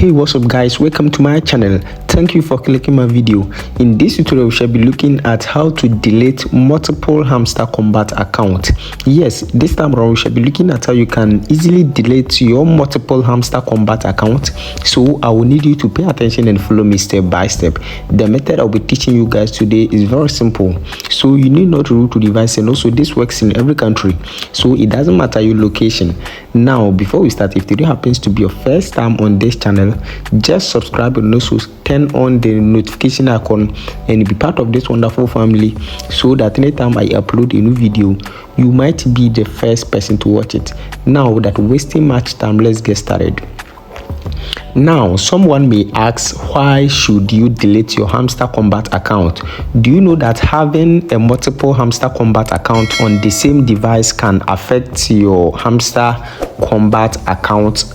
Hey, what's up guys, welcome to my channel. Thank you for clicking my video. In this tutorial we shall be looking at how to delete multiple Hamster Kombat accounts. Yes, this time around we shall be looking at how you can easily delete your multiple Hamster Kombat accounts. So I will need you to pay attention and follow me step by step. The method I'll be teaching you guys today is very simple, so you need not root to device, and also this works in every country, so it doesn't matter your location. Now before we start, if today happens to be your first time on this channel, just subscribe and also turn on the notification icon and be part of this wonderful family, so that anytime I upload a new video you might be the first person to watch it. Now without wasting much time, let's get started. Now someone may ask, why should you delete your Hamster Kombat account? Do you know that having a multiple Hamster Kombat account on the same device can affect your Hamster Kombat account?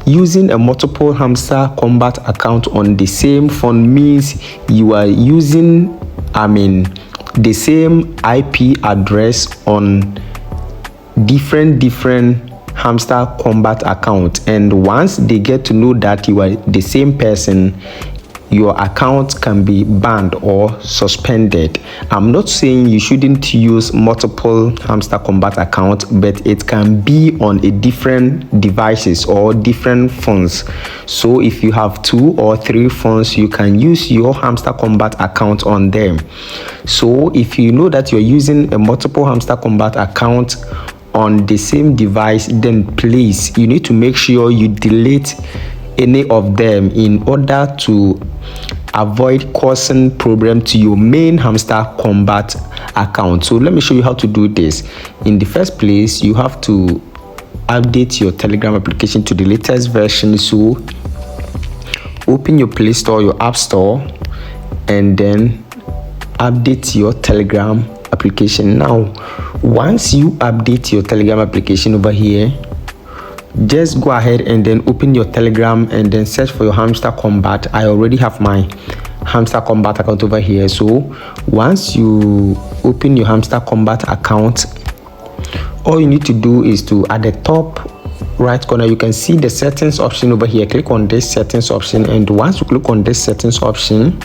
Using a multiple Hamster Kombat account on the same phone means you are using the same IP address on different Hamster Kombat account, and once they get to know that you are the same person, your account can be banned or suspended. I'm not saying you shouldn't use multiple Hamster Kombat accounts, but it can be on a different devices or different phones. So if you have 2 or 3 phones, you can use your Hamster Kombat account on them. So if you know that you're using a multiple Hamster Kombat account on the same device, then please, you need to make sure you delete any of them in order to avoid causing problem to your main Hamster Kombat account. So let me show you how to do this. In the first place, you have to update your Telegram application to the latest version. So open your Play Store, your App Store, and then update your Telegram application. Now once you update your Telegram application over here, just go ahead and then open your Telegram and then search for your Hamster Kombat. I already have my Hamster Kombat account over here. So once you open your Hamster Kombat account, all you need to do is to, at the top right corner, you can see the settings option over here. Click on this settings option, and once you click on this settings option,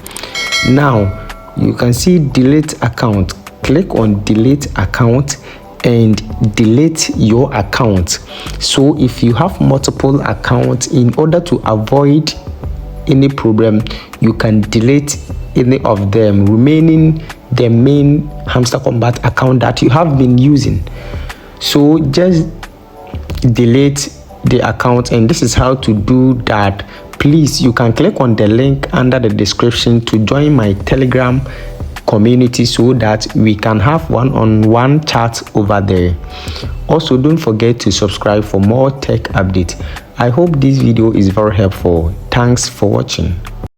now you can see delete account. Click on delete account and delete your account. So if you have multiple accounts, in order to avoid any problem, you can delete any of them, remaining the main Hamster Kombat account that you have been using. So just delete the account, and this is how to do that. Please, you can click on the link under the description to join my Telegram community, so that we can have one-on-one chat over there. Also, don't forget to subscribe for more tech updates. I hope this video is very helpful. Thanks for watching.